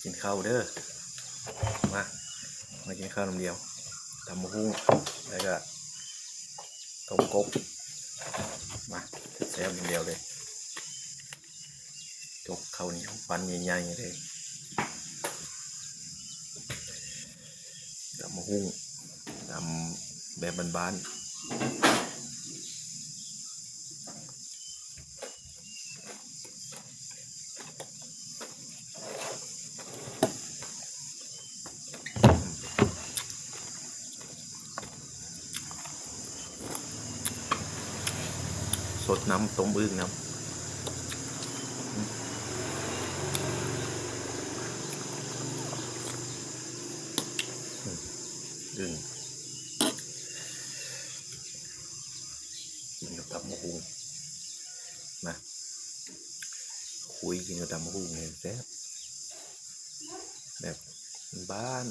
กินข้าวเด้อมากินข้าวน้ำเดียวตำมะฮุ่งแล้วก็ต้มกบมาแซ่บน้ำเดียวเลยจกข้าวเหนียวปั้นใหญ่ๆเลยตำมะฮุ่งตำแบบบ้านๆสดน้ำต้มอึ่งน้ำอึ่งกินกับตำมะฮุ่งนะคุยกินกับตำมะฮุ่งเนี่ยแซ่บแบบบ้าน